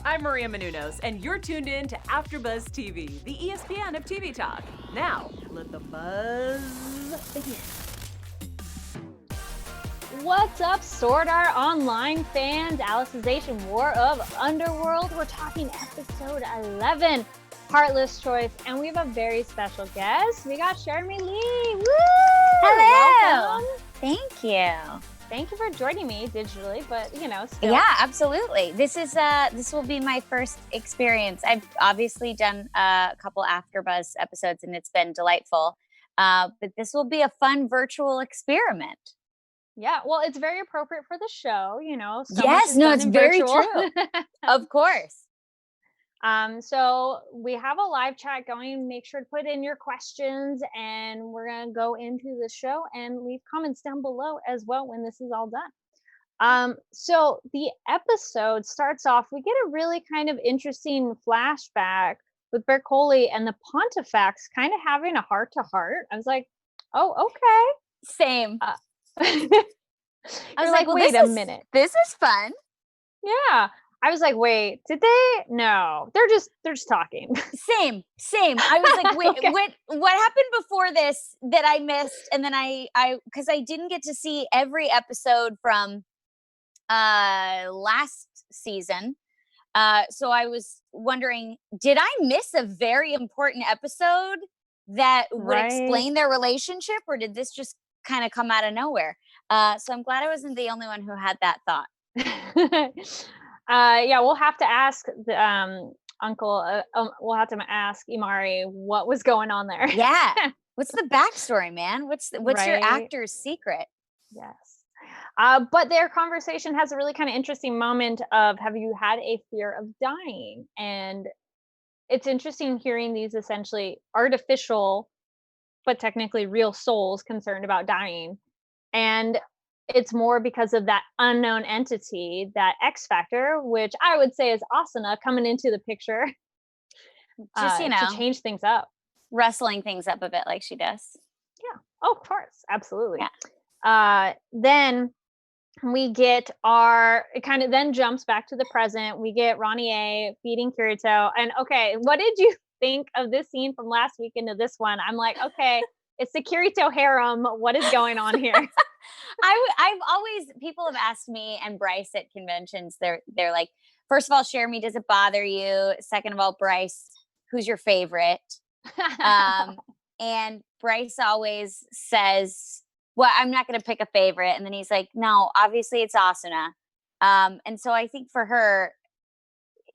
I'm Maria Menounos, and you're tuned in to AfterBuzz TV, the ESPN of TV talk. Now, let the buzz begin. What's up, Sword Art Online fans? Alicization War of Underworld. We're talking episode 11, Heartless Choice, and we have a very special guest. We got Cherami Leigh. Woo! Hello. Welcome. Thank you. Thank you for joining me digitally, but still. Yeah, absolutely. This will be my first experience. I've obviously done a couple AfterBuzz episodes, and it's been delightful. But this will be a fun virtual experiment. Yeah, well, it's very appropriate for the show, So Yes, no, it's very true. Of course. So we have a live chat going. Make sure to put in your questions, and we're gonna go into the show and leave comments down below as well when this is all done. So the episode starts off. We get a really kind of interesting flashback with Bercoli and the Pontifex kind of having a heart to heart. I was like, oh, okay. Same. I was like, well, wait a minute. This is fun. Yeah. I was like, wait, did they? No, they're just talking. Same. I was like, wait, Okay. what happened before this that I missed? And then because I didn't get to see every episode from last season. So I was wondering, did I miss a very important episode that would explain their relationship, or did this just kind of come out of nowhere? So I'm glad I wasn't the only one who had that thought. Yeah, we'll have to ask the uncle. We'll have to ask Imari what was going on there. Yeah, what's the backstory, man? What's your actor's secret? Yes. But their conversation has a really kind of interesting moment of, have you had a fear of dying? And it's interesting hearing these essentially artificial, but technically real souls concerned about dying. And it's more because of that unknown entity, that X factor, which I would say is Asuna coming into the picture. Just, to change things up. Wrestling things up a bit like she does. Yeah. Oh, of course. Absolutely. Yeah. Then we get it kind of then jumps back to the present. We get Ronnie A feeding Kirito. And okay, what did you think of this scene from last week into this one? I'm like, okay, it's the Kirito harem. What is going on here? I've always, people have asked me and Bryce at conventions, they're like, first of all, Cherami, does it bother you? Second of all, Bryce, who's your favorite? And Bryce always says, well, I'm not going to pick a favorite. And then he's like, no, obviously it's Asuna. And so I think for her,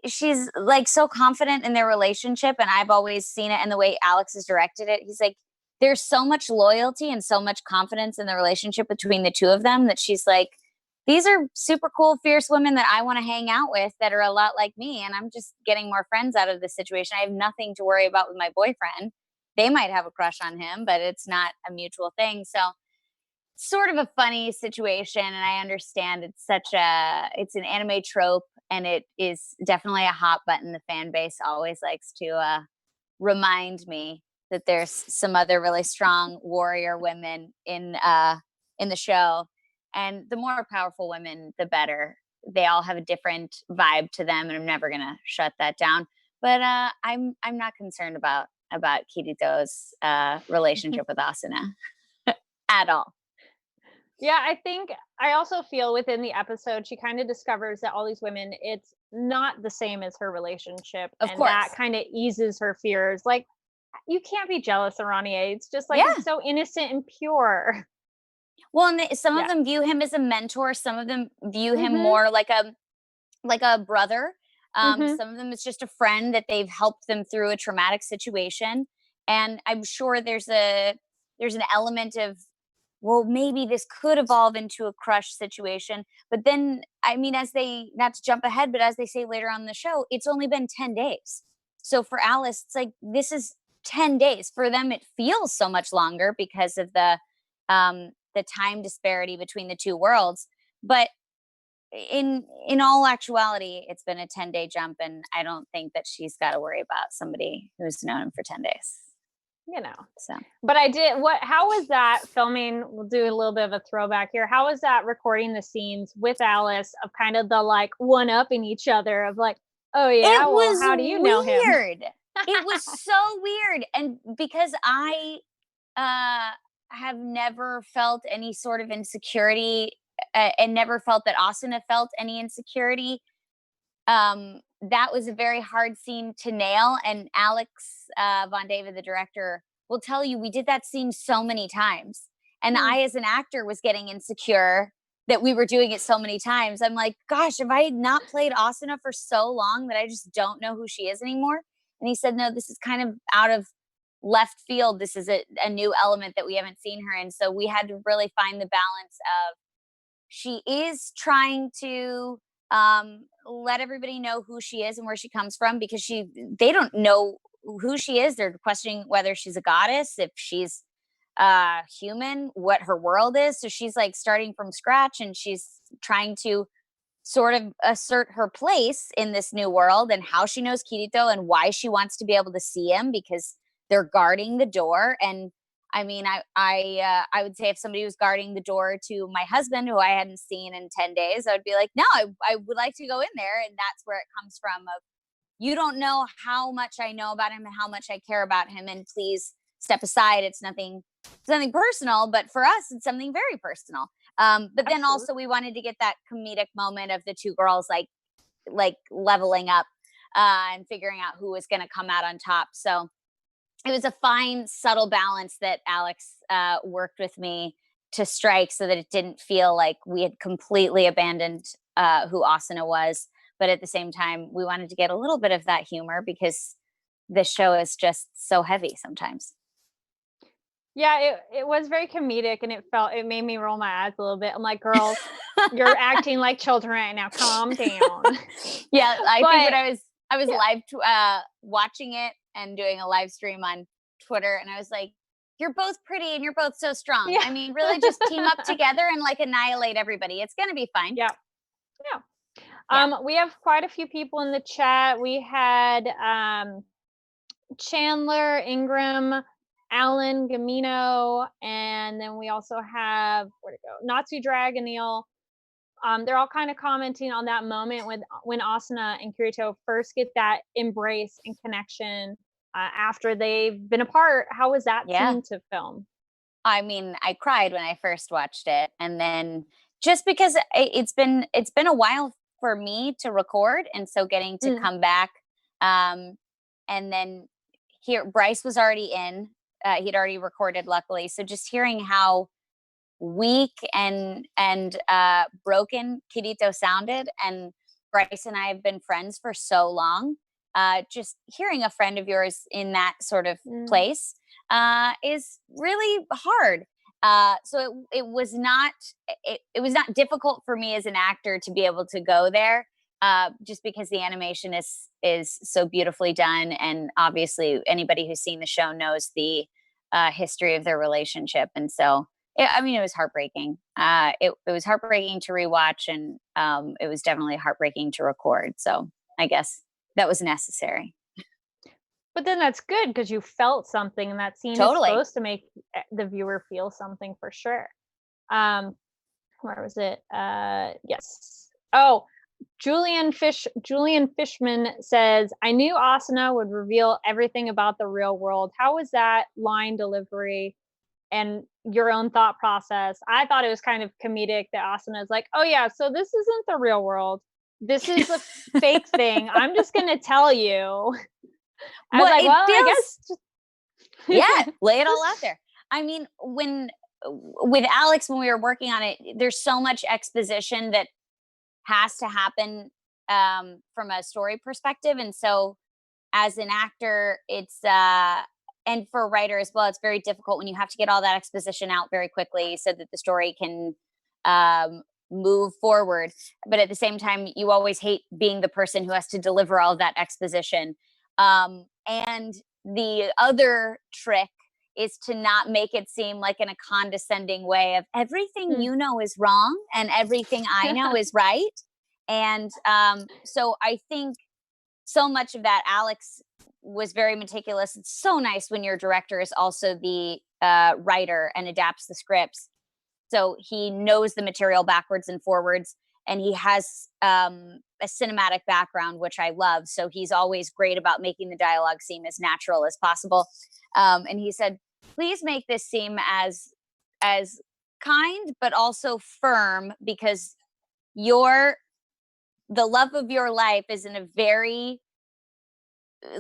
she's like so confident in their relationship. And I've always seen it, and the way Alex has directed it, he's like, there's so much loyalty and so much confidence in the relationship between the two of them that she's like, these are super cool, fierce women that I want to hang out with that are a lot like me. And I'm just getting more friends out of this situation. I have nothing to worry about with my boyfriend. They might have a crush on him, but it's not a mutual thing. So sort of a funny situation. And I understand it's an anime trope, and it is definitely a hot button. The fan base always likes to remind me that there's some other really strong warrior women in the show, and the more powerful women, the better. They all have a different vibe to them, and I'm never gonna shut that down. But I'm not concerned about Kirito's relationship with Asuna at all. Yeah, I also feel within the episode, she kind of discovers that all these women, it's not the same as her relationship. Of and course. That kind of eases her fears. Like, you can't be jealous of Ronnie A. It's just like, it's so innocent and pure. Well, and some of them view him as a mentor. Some of them view him more like a brother. Some of them it's just a friend that they've helped them through a traumatic situation. And I'm sure there's an element of, well, maybe this could evolve into a crush situation. But then, I mean, not to jump ahead, but as they say later on in the show, it's only been 10 days. So for Alice, it's like, this is 10 days. For them, it feels so much longer because of the time disparity between the two worlds. But in all actuality, it's been a 10-day jump, and I don't think that she's got to worry about somebody who's known him for 10 days. So, but how was that filming? We'll do a little bit of a throwback here. How was that recording the scenes with Alice of kind of the like one upping each other of like, Oh yeah. It Well, was how do you know him? weird. It was so weird. And because I have never felt any sort of insecurity and never felt that Asuna felt any insecurity, that was a very hard scene to nail. And Alex Von David, the director, will tell you we did that scene so many times. And I, as an actor, was getting insecure that we were doing it so many times. I'm like, gosh, have I not played Asuna for so long that I just don't know who she is anymore? And he said, no, this is kind of out of left field. This is a new element that we haven't seen her in. So we had to really find the balance of, she is trying to let everybody know who she is and where she comes from, because they don't know who she is. They're questioning whether she's a goddess, if she's human, what her world is. So she's like starting from scratch, and she's trying to sort of assert her place in this new world, and how she knows Kirito and why she wants to be able to see him, because they're guarding the door. And I mean, I would say if somebody was guarding the door to my husband, who I hadn't seen in 10 days, I would be like, no, I would like to go in there. And that's where it comes from, of, you don't know how much I know about him and how much I care about him, and please step aside. It's nothing personal, but for us, it's something very personal. But then also we wanted to get that comedic moment of the two girls like leveling up and figuring out who was going to come out on top. So it was a fine, subtle balance that Alex worked with me to strike, so that it didn't feel like we had completely abandoned who Asuna was. But at the same time, we wanted to get a little bit of that humor, because this show is just so heavy sometimes. Yeah, it was very comedic, and it made me roll my eyes a little bit. I'm like, girls, you're acting like children right now. Calm down. Yeah, I think when I was live watching it and doing a live stream on Twitter, and I was like, you're both pretty and you're both so strong. Yeah. I mean, really just team up together and like annihilate everybody. It's going to be fine. Yeah. We have quite a few people in the chat. We had Chandler, Ingram, Alan, Gamino, and then we also have, where'd it go? Natsu Dragoneel. They're all kind of commenting on that moment when Asuna and Kirito first get that embrace and connection after they've been apart. How was that scene to film? I mean, I cried when I first watched it, and then just because it's been a while for me to record, and so getting to come back, and then here Bryce was already in. He'd already recorded, luckily. So just hearing how weak and broken Kirito sounded, and Bryce and I have been friends for so long. Just hearing a friend of yours in that sort of place is really hard. So it was not difficult for me as an actor to be able to go there, just because the animation is so beautifully done, and obviously anybody who's seen the show knows the history of their relationship, and so I mean, it was heartbreaking. It was heartbreaking to rewatch, and it was definitely heartbreaking to record. So I guess that was necessary. But then that's good, because you felt something, and that scene is supposed to make the viewer feel something for sure. Where was it? Yes. Oh, Julian Fishman says, I knew Asuna would reveal everything about the real world. How was that line delivery and your own thought process? I thought it was kind of comedic that Asuna is like, oh yeah, so this isn't the real world. This is a fake thing. I'm just going to tell you. I was like, well, I guess. Yeah, lay it all out there. I mean, with Alex, when we were working on it, there's so much exposition that has to happen from a story perspective. And so as an actor, it's, and for a writer as well, it's very difficult when you have to get all that exposition out very quickly so that the story can move forward. But at the same time, you always hate being the person who has to deliver all that exposition. And the other trick is to not make it seem like in a condescending way of everything you know is wrong and everything I know is right. And so I think so much of that, Alex was very meticulous. It's so nice when your director is also the writer and adapts the scripts. So he knows the material backwards and forwards. and he has a cinematic background, which I love. So he's always great about making the dialogue seem as natural as possible. And he said, please make this seem as kind, but also firm, because the love of your life is in a very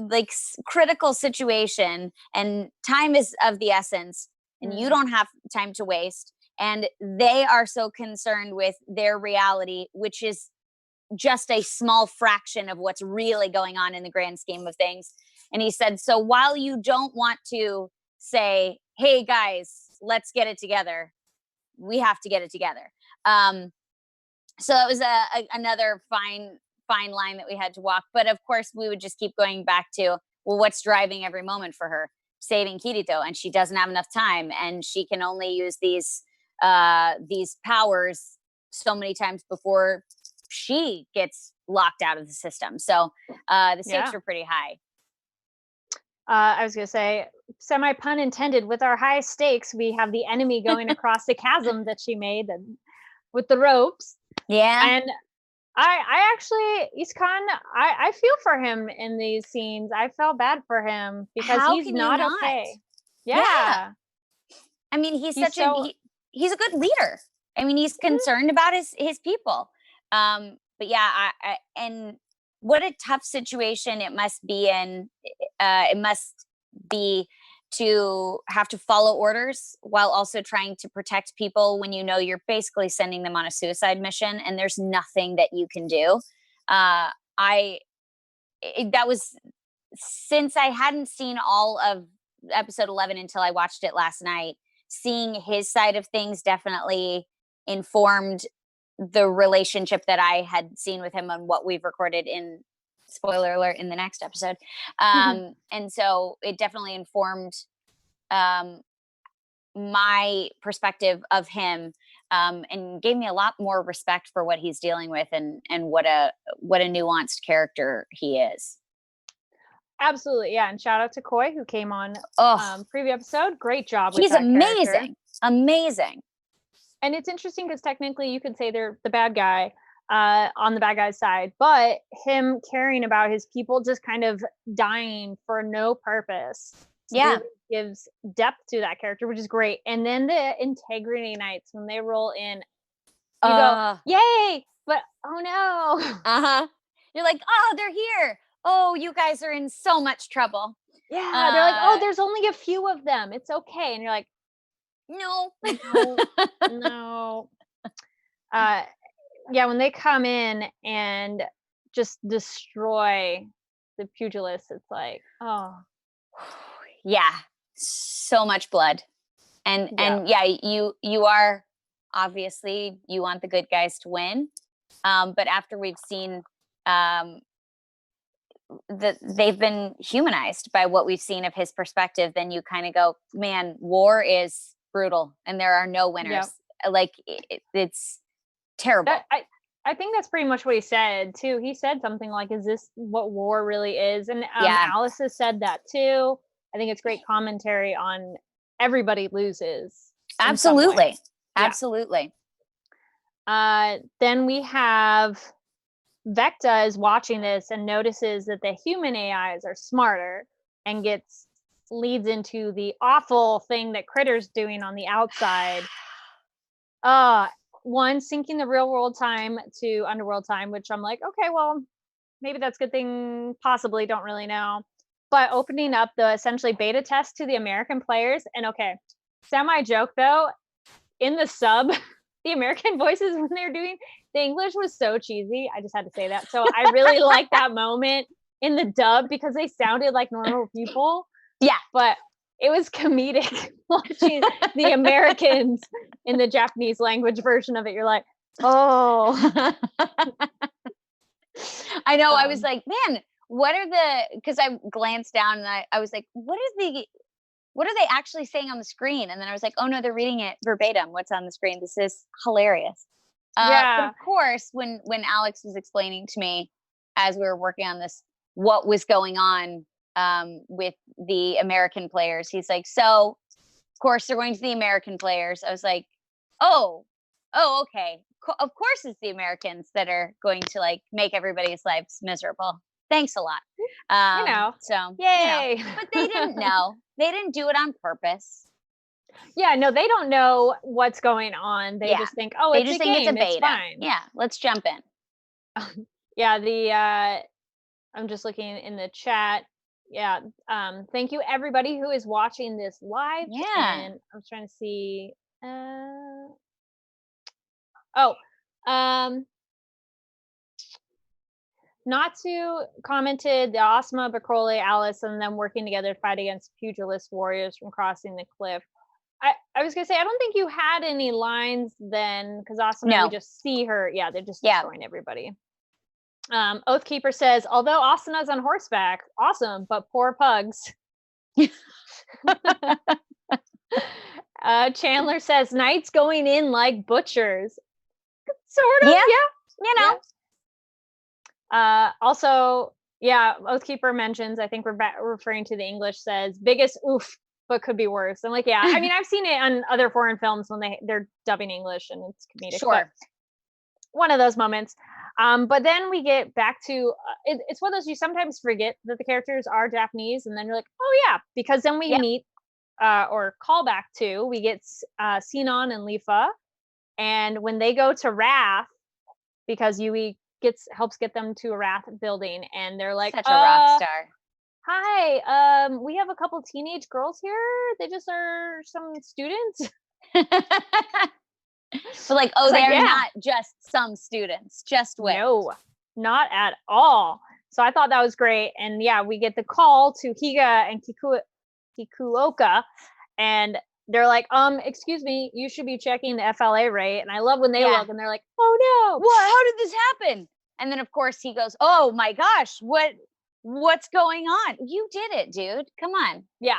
like critical situation, and time is of the essence, and you don't have time to waste. And they are so concerned with their reality, which is just a small fraction of what's really going on in the grand scheme of things. And he said, so while you don't want to say, hey guys, let's get it together, we have to get it together. So that was another fine line that we had to walk. But of course, we would just keep going back to, well, what's driving every moment for her? Saving Kirito, and she doesn't have enough time, and she can only use these powers so many times before she gets locked out of the system. So the stakes were pretty high. I was going to say, semi pun intended, with our high stakes, we have the enemy going across the chasm that she made with the ropes. Yeah. And I actually, Iskahn, I feel for him in these scenes. I felt bad for him because he's not okay. Yeah. I mean, he's he's a good leader. I mean, he's concerned about his people. But yeah, and what a tough situation it must be in. It must be to have to follow orders while also trying to protect people when you know you're basically sending them on a suicide mission and there's nothing that you can do. That was, since I hadn't seen all of episode 11 until I watched it last night, seeing his side of things definitely informed the relationship that I had seen with him on what we've recorded in, spoiler alert, in the next episode. And so it definitely informed my perspective of him, and gave me a lot more respect for what he's dealing with, and what a nuanced character he is. Absolutely. Yeah. And shout out to Koi, who came on preview episode. Great job with he's that amazing. Character. Amazing. And it's interesting because technically you could say they're the bad guy on the bad guy's side, but him caring about his people just kind of dying for no purpose really gives depth to that character, which is great. And then the integrity nights, when they roll in, you go, yay, but oh no. You're like, oh, they're here. Oh, you guys are in so much trouble. Yeah, they're like, oh, there's only a few of them, it's okay. And you're like, no. Yeah, when they come in and just destroy the pugilists, it's like, oh yeah, so much blood. And yeah, you are, obviously you want the good guys to win, but after we've seen they've been humanized by what we've seen of his perspective, then you kind of go, man, war is brutal and there are no winners. Like it's terrible. I think that's pretty much what he said too. He said something like, is this what war really is? And Alice has said that too. I think it's great commentary on everybody loses. Absolutely. Absolutely. Then we have Vecta is watching this and notices that the human AIs are smarter, and leads into the awful thing that Critter's doing on the outside. One, syncing the real world time to Underworld time, which I'm like, okay, well, maybe that's a good thing, possibly, don't really know. But opening up the essentially beta test to the American players, and okay, semi-joke though, in the sub, the American voices when they're doing the English was so cheesy. I just had to say that. So I really liked that moment in the dub because they sounded like normal people. Yeah. But it was comedic watching the Americans in the Japanese language version of it. You're like, oh. I know. I was like, man, because I glanced down and I was like, what are they actually saying on the screen? And then I was like, oh no, they're reading it verbatim. What's on the screen? This is hilarious. But of course, when Alex was explaining to me as we were working on this, what was going on with the American players, he's like, so of course they're going to the American players. I was like, oh, okay, of course it's the Americans that are going to like make everybody's lives miserable. Thanks a lot. So yay. But they didn't know. They didn't do it on purpose. Yeah, no, they don't know what's going on. They just think, oh, it's a game. It's fine. Yeah, let's jump in. Yeah, I'm just looking in the chat. Yeah, thank you everybody who is watching this live. Yeah. And I was trying to see. Natsu commented the Asuma, Bacroli, Alice, and them working together to fight against pugilist warriors from crossing the cliff. I was gonna say I don't think you had any lines then, because Asuna, we just see her. Yeah, they're just destroying everybody. Oathkeeper says, although Asuna's on horseback, awesome, but poor pugs. Chandler says, knights going in like butchers. Sort of, yeah. Also, Oathkeeper mentions, I think we're referring to the English, says, biggest oof, but could be worse. I'm like, yeah, I mean, I've seen it on other foreign films when they're dubbing English and it's comedic. Sure. One of those moments. But then we get back to, it's one of those you sometimes forget that the characters are Japanese, and then you're like, oh yeah, because then we meet, or call back to, we get Sinon and Leafa, and when they go to RATH, because Yui helps get them to a RATH building, and they're like, such a rock star. Hi, we have a couple teenage girls here. They just are some students. So like, oh, they're not just some students, just wait. No, not at all. So I thought that was great. And yeah, we get the call to Higa and Kikuoka, and they're like, excuse me, you should be checking the FLA rate. And I love when they look and they're like, oh no. What? How did this happen? And then of course he goes, oh my gosh, what's going on? You did it, dude. Come on. Yeah.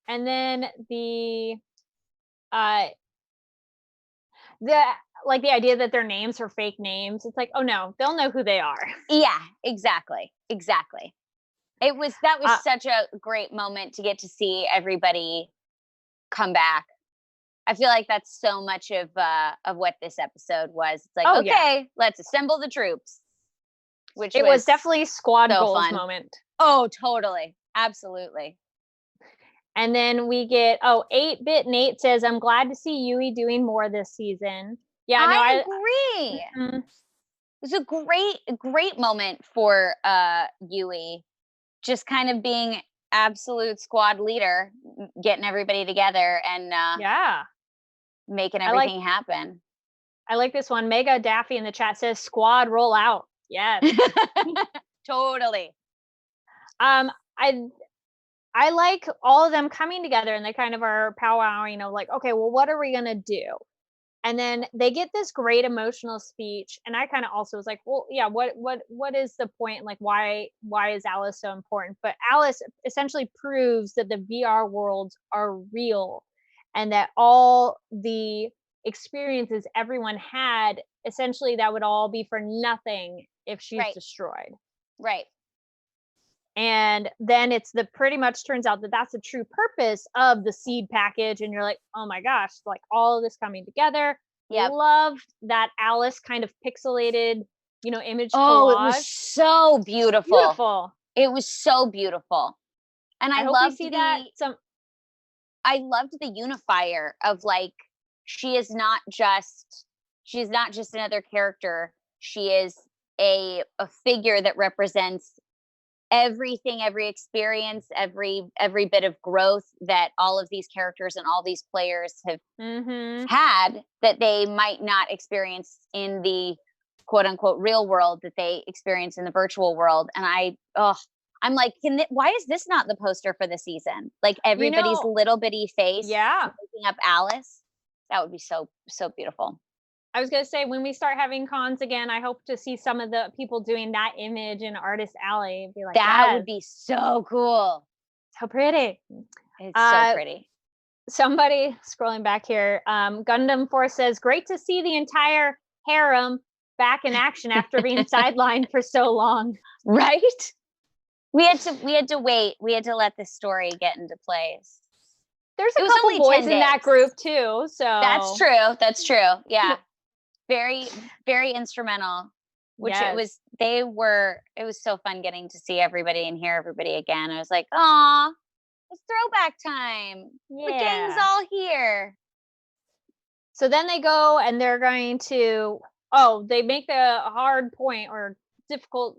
And then the idea that their names are fake names, it's like, oh no, they'll know who they are. Yeah, exactly. That was such a great moment to get to see everybody come back. I feel like that's so much of what this episode was. It's like, let's assemble the troops. Which it was definitely squad goals fun. Moment. Oh, totally. Absolutely. And then we get 8-bit Nate says, I'm glad to see Yui doing more this season. Yeah, no, I agree. Mm-hmm. It was a great moment for Yui, just kind of being absolute squad leader, getting everybody together and making everything happen. I like this one. Mega Daffy in the chat says, squad roll out. Yes. Totally. I like all of them coming together, and they kind of are powwowing of like, okay, well, what are we gonna do? And then they get this great emotional speech, and I kind of also was like, well, yeah, what is the point? Like, why is Alice so important? But Alice essentially proves that the VR worlds are real, and that all the experiences everyone had, essentially, that would all be for nothing if she's destroyed. Right. And then pretty much turns out that that's the true purpose of the seed package. And you're like, oh my gosh, like all of this coming together. Yeah. Loved that Alice kind of pixelated, image collage. Oh, it was so beautiful. It was so beautiful. And I loved I loved the unifier of like, she's not just another character. She is a figure that represents everything, every experience, every bit of growth that all of these characters and all these players have had that they might not experience in the quote unquote real world that they experience in the virtual world. And I'm like, why is this not the poster for the season? Like everybody's little bitty face making up Alice. That would be so beautiful. I was going to say, when we start having cons again, I hope to see some of the people doing that image in Artist Alley. Be like, that would be so cool. So pretty. It's so pretty. Somebody scrolling back here, Gundam Force says, great to see the entire harem back in action after being sidelined for so long. Right? We had to wait. We had to let this story get into place. There's a couple boys in that group too. So That's true. Yeah. very, very instrumental. Which Yes. it was so fun getting to see everybody and hear everybody again. I was like, "Aw, it's throwback time. The gang's Yeah. all here." So then they go and they're going to, they make the hard point or difficult.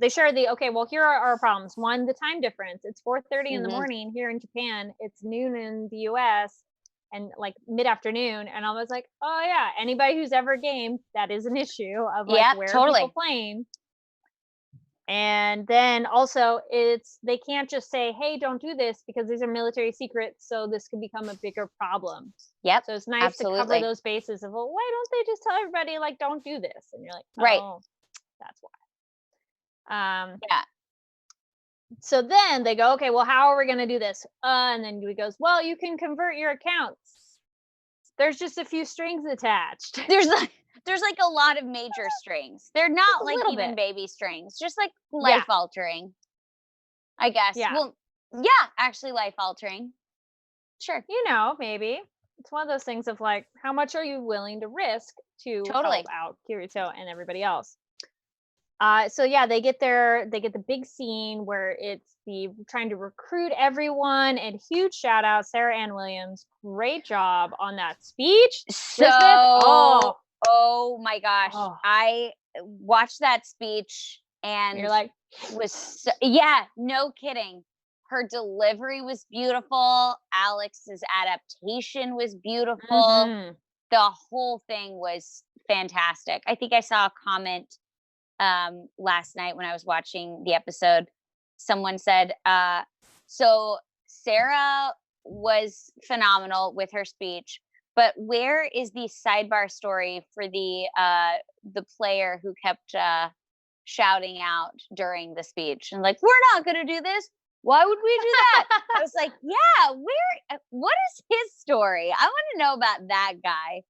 They share okay, well, here are our problems. One, the time difference. It's 4:30 in the morning here in Japan. It's noon in the US and like mid-afternoon. And I was like, oh yeah, anybody who's ever gamed, that is an issue of like Yep, where are totally. people playing. And then also they can't just say, hey, don't do this because these are military secrets, so this could become a bigger problem. Yep. So it's nice absolutely. to cover those bases of, well, why don't they just tell everybody like don't do this? And you're like, Right. oh, that's why. Yeah. So then they go, okay, well, how are we gonna do this? And then he goes, well, you can convert your accounts. There's just a few strings attached. There's like a lot of major strings. They're not like even bit. baby strings, just like life altering, I guess. Yeah. Well, yeah, actually life altering. Sure. You know, maybe. It's one of those things of like, how much are you willing to risk to Totally. help out Kirito and everybody else? So yeah, they get the big scene where it's trying to recruit everyone, and huge shout out Sarah Ann Williams, great job on that speech. So, Lisbeth, oh my gosh, Oh. I watched that speech and you're like, yeah, no kidding. Her delivery was beautiful. Alex's adaptation was beautiful. mhm. The whole thing was fantastic. I think I saw a comment last night when I was watching the episode. Someone said, so Sarah was phenomenal with her speech, but where is the sidebar story for the player who kept shouting out during the speech and like, we're not going to do this. Why would we do that? I was like, yeah, what is his story? I want to know about that guy.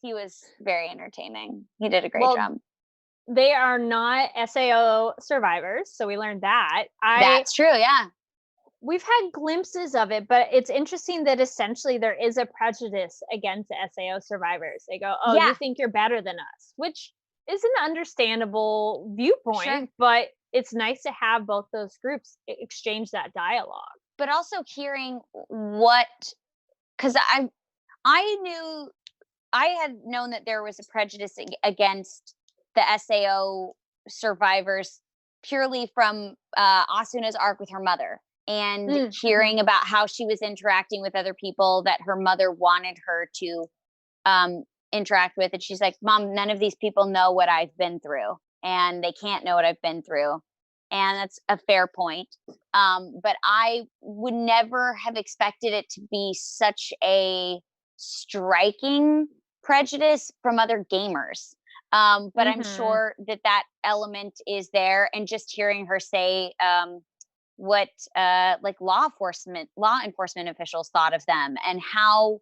He was very entertaining. He did a great job. They are not SAO survivors, so we learned that. That's true, yeah. We've had glimpses of it, but it's interesting that essentially there is a prejudice against SAO survivors. They go, oh, you think you're better than us, which is an understandable viewpoint, but it's nice to have both those groups exchange that dialogue. But also hearing because I had known that there was a prejudice against the SAO survivors purely from Asuna's arc with her mother, and hearing about how she was interacting with other people that her mother wanted her to interact with. And she's like, Mom, none of these people know what I've been through, and they can't know what I've been through. And that's a fair point. But I would never have expected it to be such a striking prejudice from other gamers. But I'm sure that element is there. And just hearing her say what like law enforcement officials thought of them, and how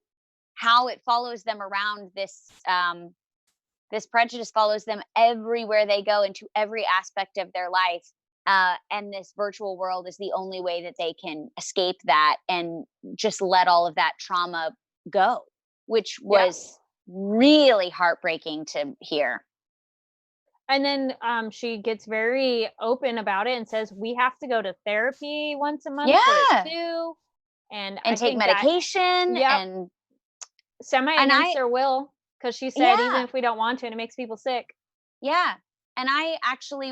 it follows them around, this prejudice follows them everywhere they go, into every aspect of their life. And this virtual world is the only way that they can escape that and just let all of that trauma go, which was really heartbreaking to hear. And then she gets very open about it and says, we have to go to therapy once a month for it too. And take medication and semi against their will, because she said even if we don't want to, and it makes people sick. Yeah. And I actually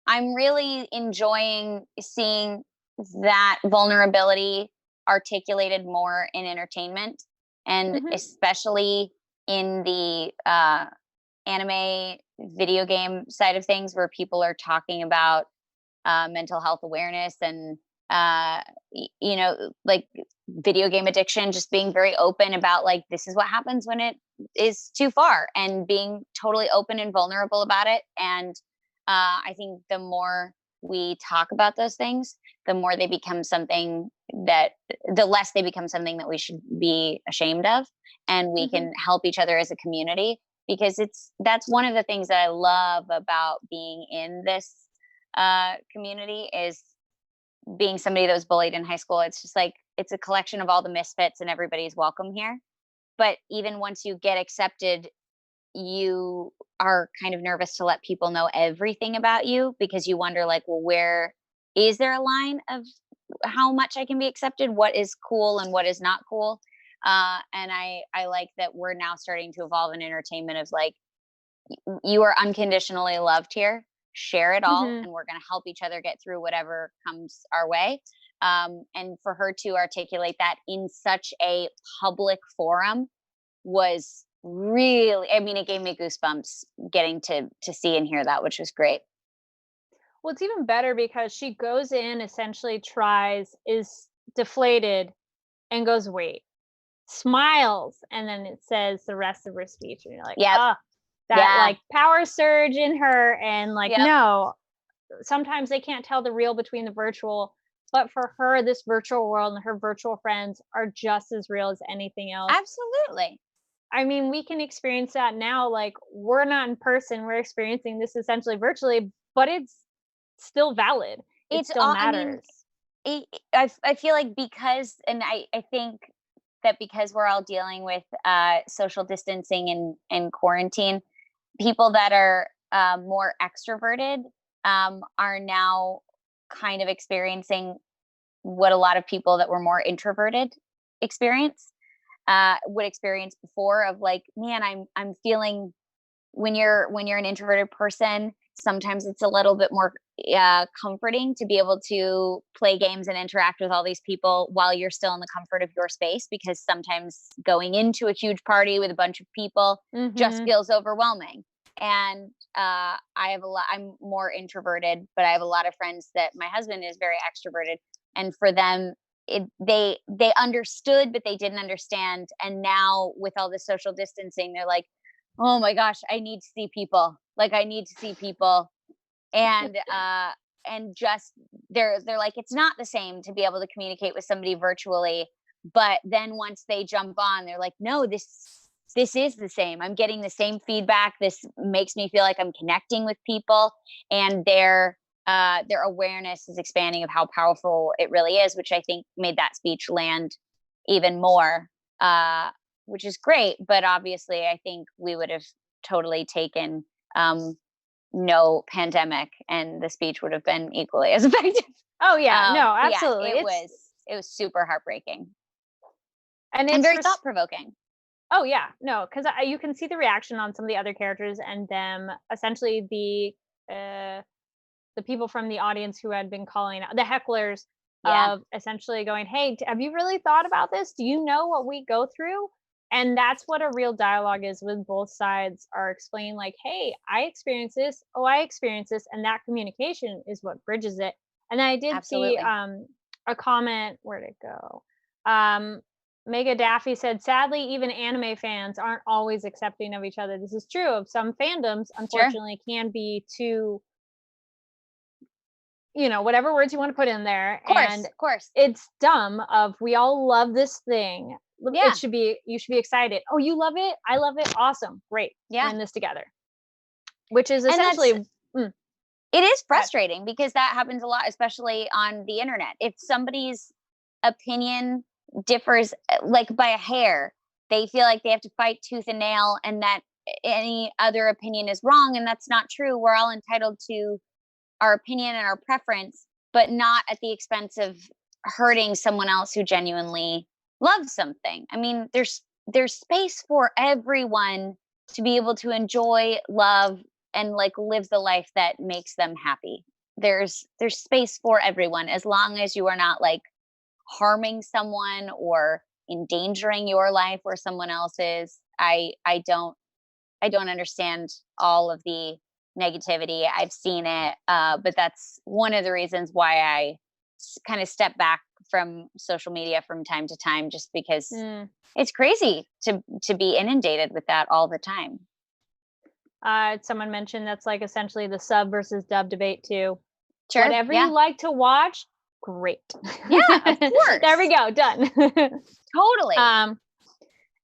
I'm really enjoying seeing that vulnerability articulated more in entertainment, and especially in the anime video game side of things, where people are talking about mental health awareness and like video game addiction, just being very open about like, this is what happens when it is too far, and being totally open and vulnerable about it. And I think the more we talk about those things, the more they become something the less they become something that we should be ashamed of, and we can help each other as a community. Because that's one of the things that I love about being in this community, is being somebody that was bullied in high school. It's just like, it's a collection of all the misfits, and everybody's welcome here. But even once you get accepted you are kind of nervous to let people know everything about you because you wonder like, well, where is there a line of how much I can be accepted? What is cool and what is not cool? And I like that we're now starting to evolve in entertainment of like, you are unconditionally loved here. Share it all, Mhm. and we're going to help each other get through whatever comes our way. And for her to articulate that in such a public forum was really, I mean, it gave me goosebumps getting to see and hear that, which was great. Well, it's even better because she goes in, essentially tries, is deflated, and goes, "Wait," smiles, and then it says the rest of her speech, and you're like, Yep. "Ah." That, Yeah. like, power surge in her and, like, Yep. no, sometimes they can't tell the real between the virtual, but for her, this virtual world and her virtual friends are just as real as anything else. Absolutely. I mean, we can experience that now, like, we're not in person, we're experiencing this essentially virtually, but it's still valid. It It's still all, I mean, matters. I feel like because, and I think that because we're all dealing with social distancing and quarantine, people that are more extroverted are now kind of experiencing what a lot of people that were more introverted experience would experience before of like, man, I'm feeling when you're an introverted person, sometimes it's a little bit more comforting to be able to play games and interact with all these people while you're still in the comfort of your space, because sometimes going into a huge party with a bunch of people just Mhm. feels overwhelming. And I'm more introverted, but I have a lot of friends that my husband is very extroverted, and for them, they understood, but they didn't understand. And now with all the social distancing, they're like, oh my gosh, I need to see people. Like I need to see people. And just they're like, it's not the same to be able to communicate with somebody virtually. But then once they jump on, they're like, no, this is the same. I'm getting the same feedback. This makes me feel like I'm connecting with people, and their awareness is expanding of how powerful it really is, which I think made that speech land even more. Which is great. But obviously, I think we would have totally taken um, no pandemic, and the speech would have been equally as effective. Oh, yeah, no, But yeah, absolutely, it was super heartbreaking and and it's very for thought provoking. Oh yeah, no, because you can see the reaction on some of the other characters and them essentially the people from the audience who had been calling the hecklers Yeah, of essentially going, "Hey, have you really thought about this? Do you know what we go through?" And that's what a real dialogue is when both sides are explaining, like, "Hey, I experienced this. Oh, I experienced this," and that communication is what bridges it. And I did see absolutely. a comment. Where'd it go? Um, Mega Daffy said, "Sadly, even anime fans aren't always accepting of each other. This is true of some fandoms. Sure. Of Unfortunately, can be too, whatever words you want to put in there. course, And of course. it's dumb of we all love this thing. Yeah, You should be excited. Oh, you love it? I love it. Awesome. Great. We're yeah. in this together." Which is And essentially it is that. frustrating because that happens a lot, especially on the internet. If somebody's opinion differs like by a hair, they feel like they have to fight tooth and nail, and that any other opinion is wrong. And that's not true. We're all entitled to our opinion and our preference, but not at the expense of hurting someone else who genuinely loves something. I mean, there's space for everyone to be able to enjoy, love, and like live the life that makes them happy. There's space for everyone as long as you are not like harming someone or endangering your life or someone else's. I don't understand all of the negativity. I've seen it, but that's one of the reasons why I kind of step back from social media from time to time, just because mm, it's crazy to be inundated with that all the time. Someone mentioned that's like essentially the sub versus dub debate too. Sure. Whatever Yeah. you like to watch, great. Yeah. Of There we course. go, done. Totally. um,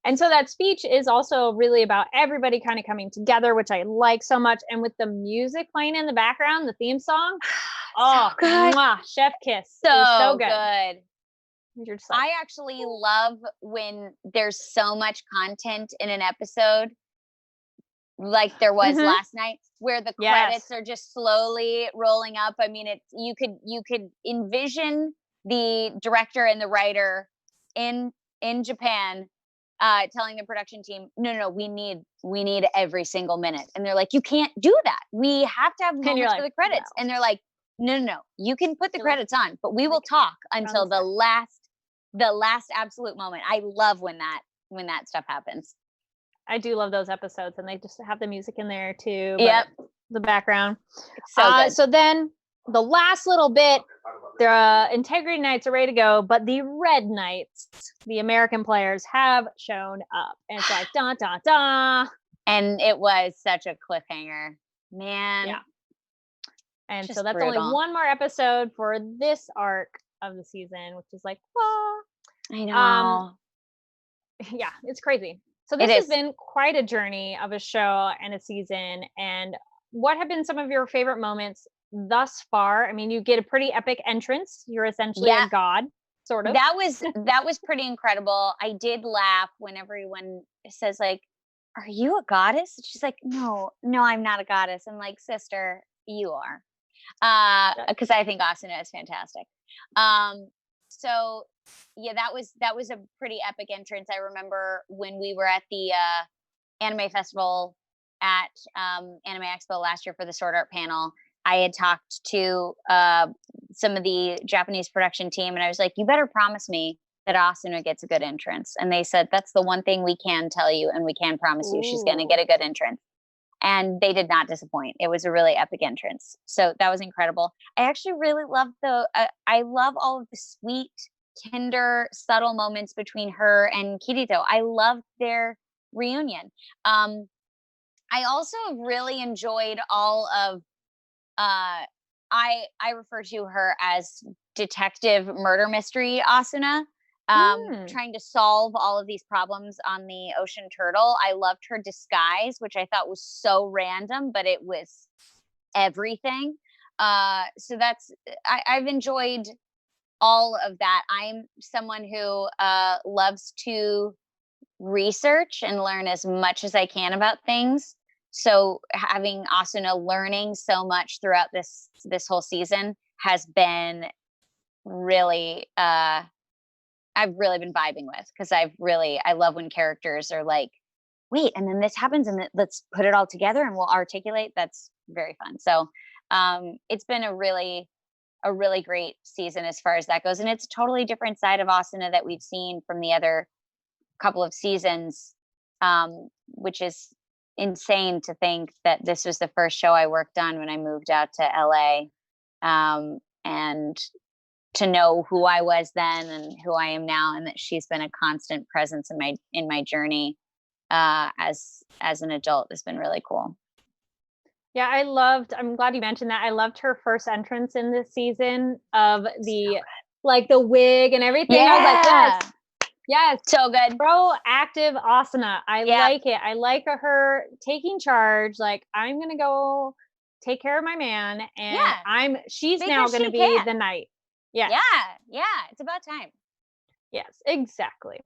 and so that speech is also really about everybody kind of coming together, which I like so much. And with the music playing in the background, the theme song, So oh, good. mwah, chef kiss. It was so So good. good. You're just like, I actually love when there's so much content in an episode like there was Mhm. last night, where the credits are just slowly rolling up. I mean, it's you could envision the director and the writer in Japan telling the production team, no, we need every single minute. And they're like, you can't do that. We have to have And you're moments like, for the credits. well. And they're like, no, you can put the You're like, credits on, but we will talk until the last absolute moment. I love when that stuff happens. I do love those episodes, and they just have the music in there too. Yep. The background. It's so good. So then the last little bit, the Integrity Knights are ready to go, but the Red Knights, the American players, have shown up. And it's like, da, da, da. And it was such a cliffhanger. Man. Yeah. And Just so that's brutal. only one more episode for this arc of the season, which is like, I know. Yeah, it's crazy. So It this has is. been quite a journey of a show and a season. And what have been some of your favorite moments thus far? I mean, you get a pretty epic entrance. You're essentially a god, sort of. That was pretty incredible. I did laugh when everyone says like, "Are you a goddess?" She's like, "No, I'm not a goddess." I'm like, "Sister, you are." Because I think Asuna is fantastic. So yeah, that was a pretty epic entrance. I remember when we were at the anime festival at Anime Expo last year for the Sword Art panel. I had talked to some of the Japanese production team, and I was like, "You better promise me that Asuna gets a good entrance." And they said, "That's the one thing we can tell you, and we can promise you she's going to get a good entrance." And they did not disappoint. It was a really epic entrance. So that was incredible. I actually really love I love all of the sweet, tender, subtle moments between her and Kirito. I loved their reunion. I also really enjoyed all of, I refer to her as detective murder mystery Asuna. Trying to solve all of these problems on the ocean turtle. I loved her disguise, which I thought was so random, but it was everything. So I've enjoyed all of that. I'm someone who loves to research and learn as much as I can about things. So having Asuna learning so much throughout this whole season has been really I've really been vibing with, because I love when characters are like, wait, and then this happens, and let's put it all together and we'll articulate. That's very fun. So it's been a really great season as far as that goes. And it's a totally different side of Asuna that we've seen from the other couple of seasons, which is insane to think that this was the first show I worked on when I moved out to LA. And to know who I was then and who I am now, and that she's been a constant presence in my journey as an adult has been really cool. Yeah, I'm glad you mentioned that. I loved her first entrance in this season of the the wig and everything. Yeah. I was like, yes, so good. Proactive Asuna. I like it. I like her taking charge. Like, I'm gonna go take care of my man, and she's now gonna be the knight. Yeah. It's about time. Yes, exactly.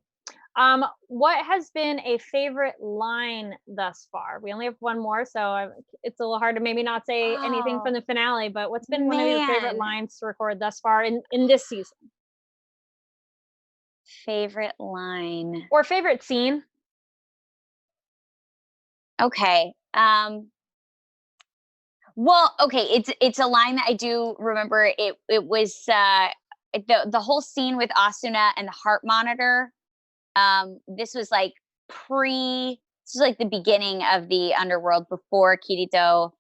What has been a favorite line thus far? We only have one more, so it's a little hard to maybe not say anything from the finale, but what's been one of your favorite lines to record thus far in this season? Favorite line. Or favorite scene? Okay. Well, okay, it's a line that I do remember. It was the whole scene with Asuna and the heart monitor. This was like the beginning of the Underworld before Kirito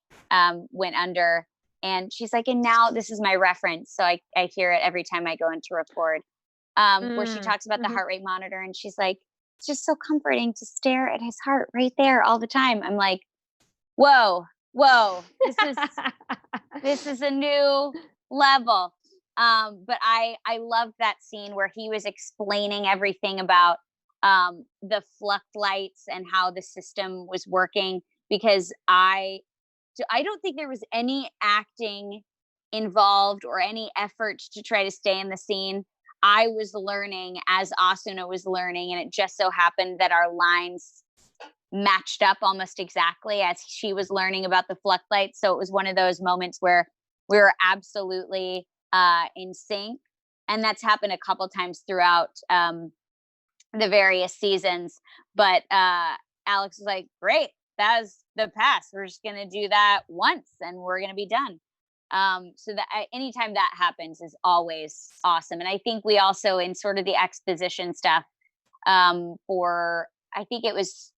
went under. And she's like, and now this is my reference. So I hear it every time I go into record, where she talks about the heart rate monitor. And she's like, it's just so comforting to stare at his heart right there all the time. I'm like, whoa, this is a new level. But I loved that scene where he was explaining everything about the flux lights and how the system was working, because I don't think there was any acting involved or any effort to try to stay in the scene. I was learning as Asuna was learning, and it just so happened that our lines matched up almost exactly as she was learning about the Fluctlights. So it was one of those moments where we were absolutely in sync. And that's happened a couple times throughout the various seasons. But Alex was like, great, that was the pass. We're just going to do that once and we're going to be done. So that anytime that happens is always awesome. And I think we also, in sort of the exposition stuff, for, I think it was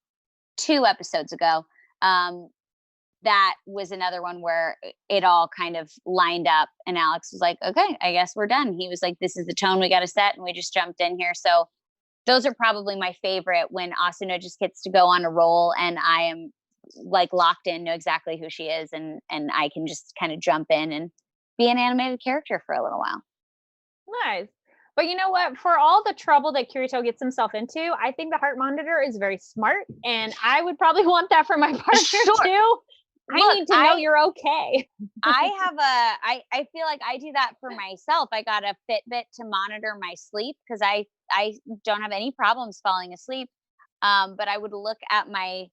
2 episodes ago, that was another one where it all kind of lined up and Alex was like, okay, I guess we're done. He was like, this is the tone we got to set. And we just jumped in here. So those are probably my favorite, when Asuna just gets to go on a roll and I am like locked in, know exactly who she is. And I can just kind of jump in and be an animated character for a little while. Nice. But you know what? For all the trouble that Kirito gets himself into, I think the heart monitor is very smart, and I would probably want that for my partner too. I need to know you're okay. I feel like I do that for myself. I got a Fitbit to monitor my sleep because I don't have any problems falling asleep. But I would look at my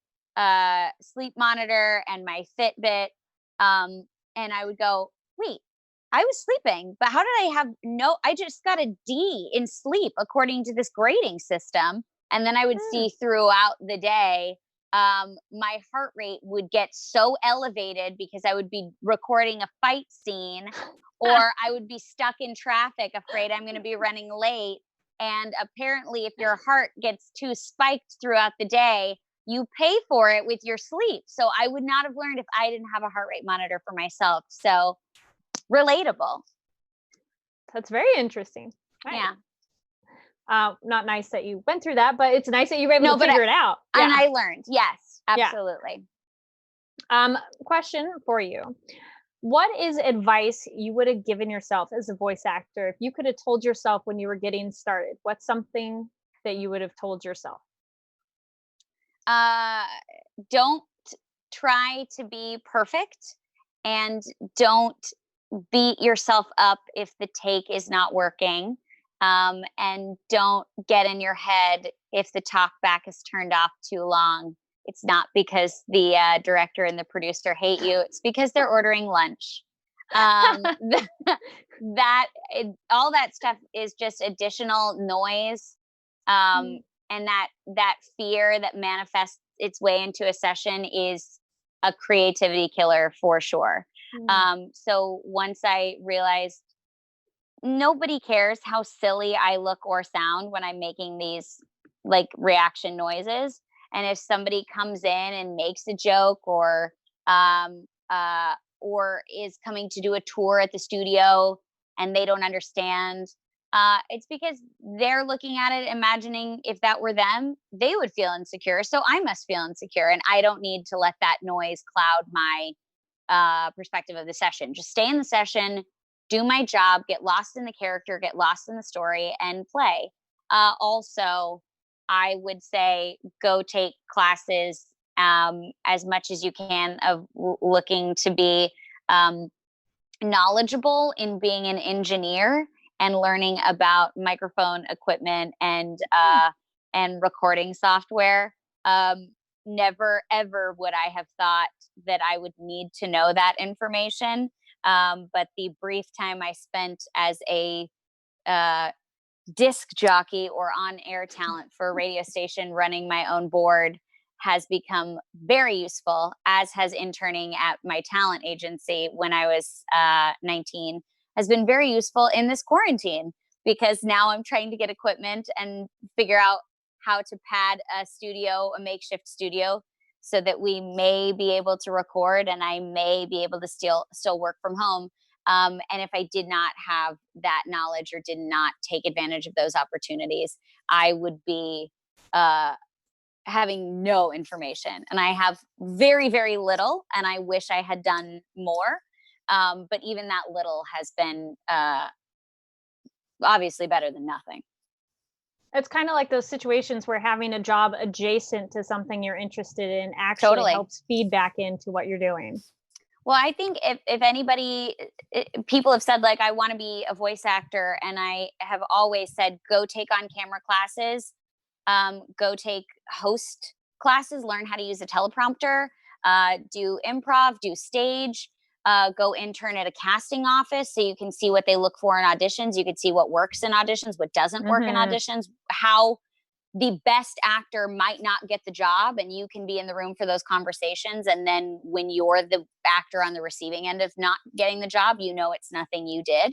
sleep monitor and my Fitbit, and I would go, wait, I was sleeping, but how did I just got a D in sleep according to this grading system. And then I would see throughout the day, my heart rate would get so elevated because I would be recording a fight scene, or I would be stuck in traffic, afraid I'm going to be running late. And apparently if your heart gets too spiked throughout the day, you pay for it with your sleep. So I would not have learned if I didn't have a heart rate monitor for myself. So relatable. That's very interesting. Nice. Yeah. Not nice that you went through that, but it's nice that you were able to figure it out. And I learned. Yes, absolutely. Yeah. Question for you. What is advice you would have given yourself as a voice actor if you could have told yourself when you were getting started? What's something that you would have told yourself? Don't try to be perfect, and don't beat yourself up if the take is not working. And don't get in your head if the talk back is turned off too long. It's not because the director and the producer hate you. It's because they're ordering lunch. All that stuff is just additional noise. And that fear that manifests its way into a session is a creativity killer for sure. So once I realized nobody cares how silly I look or sound when I'm making these like reaction noises. And if somebody comes in and makes a joke, or is coming to do a tour at the studio and they don't understand, it's because they're looking at it, imagining if that were them, they would feel insecure. So I must feel insecure, and I don't need to let that noise cloud my perspective of the session. Just stay in the session, do my job, get lost in the character, get lost in the story, and play. Also, I would say go take classes as much as you can of looking to be knowledgeable in being an engineer and learning about microphone equipment and recording software. Never, ever would I have thought that I would need to know that information. But the brief time I spent as a disc jockey or on-air talent for a radio station running my own board has become very useful, as has interning at my talent agency when I was 19, has been very useful in this quarantine, because now I'm trying to get equipment and figure out how to pad a makeshift studio, so that we may be able to record and I may be able to still work from home. And if I did not have that knowledge or did not take advantage of those opportunities, I would be having no information. And I have very, very little, and I wish I had done more. But even that little has been obviously better than nothing. It's kind of like those situations where having a job adjacent to something you're interested in actually helps feed back into what you're doing. Well, I think if anybody, people have said, like, I want to be a voice actor, and I have always said, go take on camera classes, go take host classes, learn how to use a teleprompter, do improv, do stage, go intern at a casting office so you can see what they look for in auditions. You can see what works in auditions, what doesn't work in auditions, how the best actor might not get the job, and you can be in the room for those conversations. And then when you're the actor on the receiving end of not getting the job, you know it's nothing you did.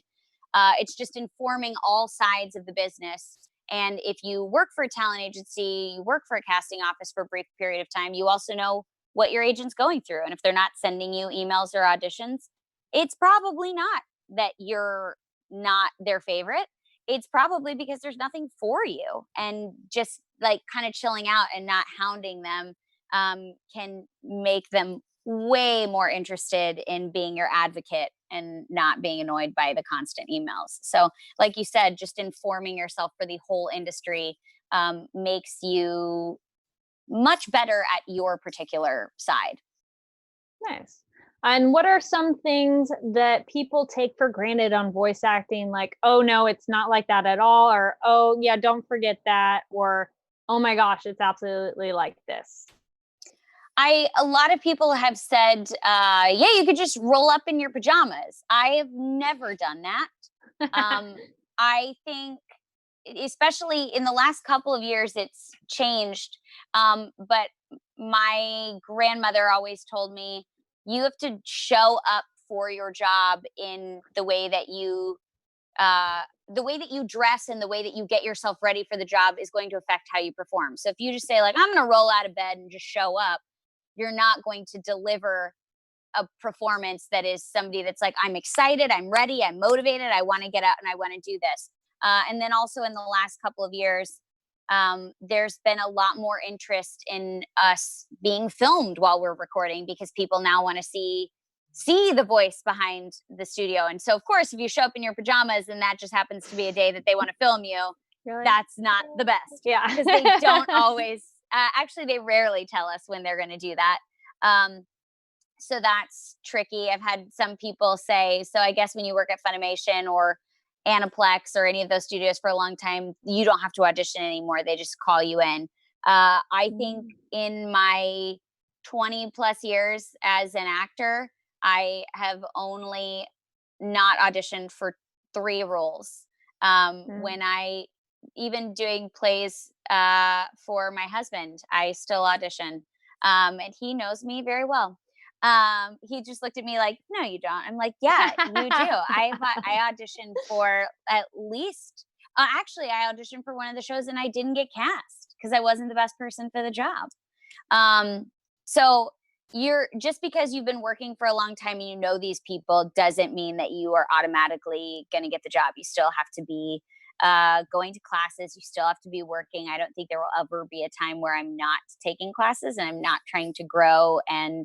It's just informing all sides of the business. And if you work for a talent agency, you work for a casting office for a brief period of time, you also know what your agent's going through. And if they're not sending you emails or auditions, it's probably not that you're not their favorite. It's probably because there's nothing for you. And just like kind of chilling out and not hounding them can make them way more interested in being your advocate and not being annoyed by the constant emails. So, like you said, just informing yourself for the whole industry makes you much better at your particular side. Nice. And what are some things that people take for granted on voice acting? Like, oh no, it's not like that at all. Or, oh yeah, don't forget that. Or, oh my gosh, it's absolutely like this. A lot of people have said, yeah, you could just roll up in your pajamas. I have never done that. I think, especially in the last couple of years, it's changed. But my grandmother always told me, you have to show up for your job in the way that you dress and the way that you get yourself ready for the job is going to affect how you perform. So if you just say like, I'm going to roll out of bed and just show up, you're not going to deliver a performance that is somebody that's like, I'm excited, I'm ready, I'm motivated, I want to get out and I want to do this. And then also in the last couple of years, there's been a lot more interest in us being filmed while we're recording because people now want to see the voice behind the studio. And so, of course, if you show up in your pajamas and that just happens to be a day that they want to film you, Really? that's not the best. Yeah. Because they don't always, actually, they rarely tell us when they're going to do that. So that's tricky. I've had some people say, so I guess when you work at Funimation or Aniplex or any of those studios for a long time, you don't have to audition anymore. They just call you in. I think in my 20 plus years as an actor, I have only not auditioned for 3 roles. When I, even doing plays for my husband, I still audition. And he knows me very well. He just looked at me like, no, you don't. I'm like, yeah, you do. I auditioned for at least, actually, I auditioned for one of the shows and I didn't get cast because I wasn't the best person for the job. So you're, just because you've been working for a long time and you know these people doesn't mean that you are automatically going to get the job. You still have to be going to classes. You still have to be working. I don't think there will ever be a time where I'm not taking classes and I'm not trying to grow and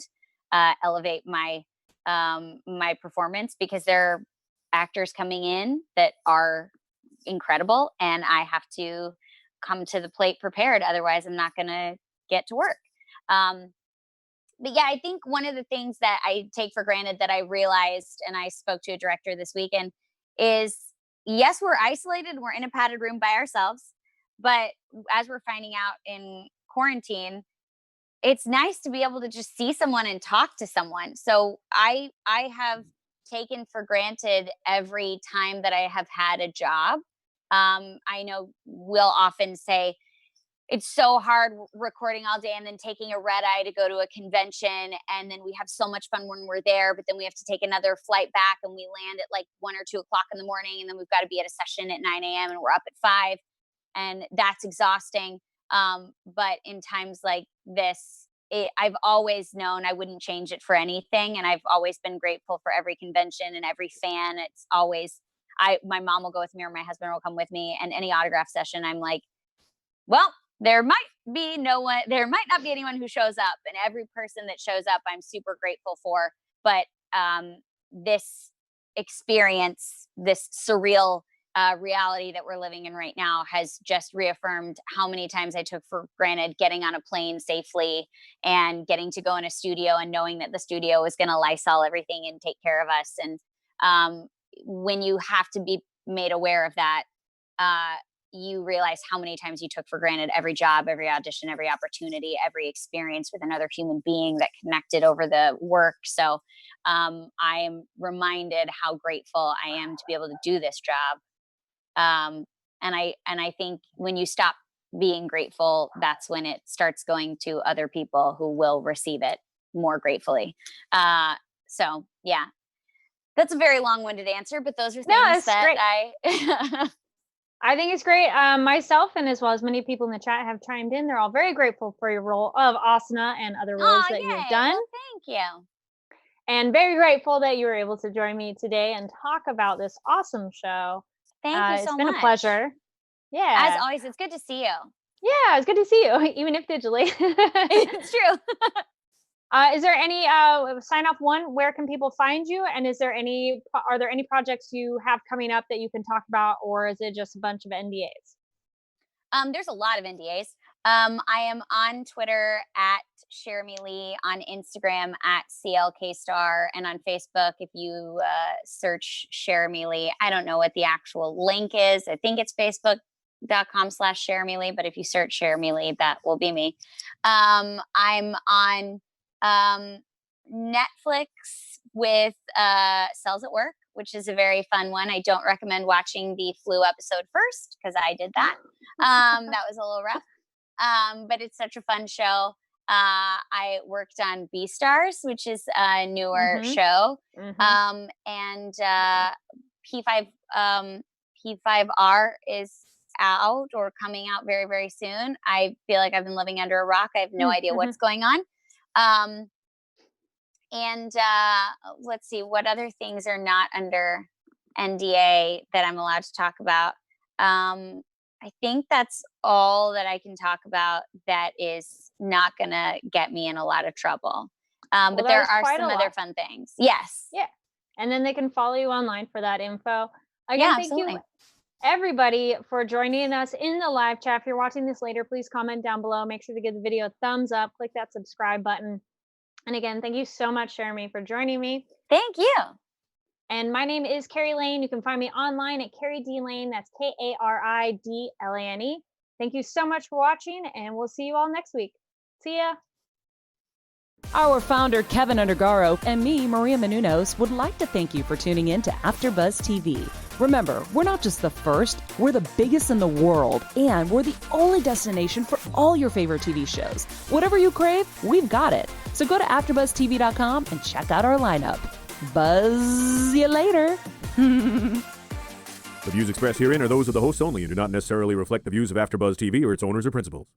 elevate my my performance, because there are actors coming in that are incredible and I have to come to the plate prepared. Otherwise, I'm not going to get to work. But yeah, I think one of the things that I take for granted that I realized, and I spoke to a director this weekend, is yes, we're isolated. We're in a padded room by ourselves. But as we're finding out in quarantine, it's nice to be able to just see someone and talk to someone. So I have taken for granted every time that I have had a job. I know we'll often say it's so hard recording all day and then taking a red eye to go to a convention, and then we have so much fun when we're there, but then we have to take another flight back and we land at like 1 or 2 o'clock in the morning, and then we've got to be at a session at 9 a.m. and we're up at 5, and that's exhausting. But in times like this, I've always known I wouldn't change it for anything. And I've always been grateful for every convention and every fan. It's always, my mom will go with me or my husband will come with me, and any autograph session, I'm like, well, there might not be anyone who shows up, and every person that shows up, I'm super grateful for. But this experience, this surreal reality that we're living in right now has just reaffirmed how many times I took for granted getting on a plane safely and getting to go in a studio and knowing that the studio is going to Lysol everything and take care of us. And when you have to be made aware of that, you realize how many times you took for granted every job, every audition, every opportunity, every experience with another human being that connected over the work. So I am reminded how grateful I am to be able to do this job. And I think when you stop being grateful, that's when it starts going to other people who will receive it more gratefully. So yeah, that's a very long-winded answer, but those are things that great. I think it's great. Myself and as well as many people in the chat have chimed in. They're all very grateful for your role of Asuna and other roles that you have done. Well, thank you. And very grateful that you were able to join me today and talk about this awesome show. Thank you so much. It's been a pleasure. Yeah. As always, it's good to see you. Yeah, it's good to see you, even if digitally. It's true. Is there any sign off one? Where can people find you? And are there any projects you have coming up that you can talk about, or is it just a bunch of NDAs? There's a lot of NDAs. I am on Twitter at Cherami Leigh, on Instagram at CLKstar, and on Facebook, if you search Cherami Leigh. I don't know what the actual link is. I think it's facebook.com/Cherami Leigh, but if you search Cherami Leigh, that will be me. I'm on Netflix with Cells at Work, which is a very fun one. I don't recommend watching the flu episode first because I did that. That was a little rough, but it's such a fun show. I worked on B-Stars, which is a newer show, and P5R is out or coming out very, very soon. I feel like I've been living under a rock. I have no idea what's going on. And let's see, what other things are not under NDA that I'm allowed to talk about? I think that's all that I can talk about that is not going to get me in a lot of trouble. But there are some other fun things. Yes. Yeah. And then they can follow you online for that info. Again, thank you everybody for joining us in the live chat. If you're watching this later, please comment down below. Make sure to give the video a thumbs up, click that subscribe button. And again, thank you so much, Cherami, for joining me. Thank you. And my name is Kari Lane. You can find me online at Kari D Lane. That's KARIDLANE. Thank you so much for watching, and we'll see you all next week. See ya. Our founder, Keven Undergaro, and me, Maria Menounos, would like to thank you for tuning in to AfterBuzz TV. Remember, we're not just the first, we're the biggest in the world, and we're the only destination for all your favorite TV shows. Whatever you crave, we've got it. So go to AfterBuzzTV.com and check out our lineup. Buzz you later. The views expressed herein are those of the hosts only and do not necessarily reflect the views of AfterBuzz TV or its owners or principals.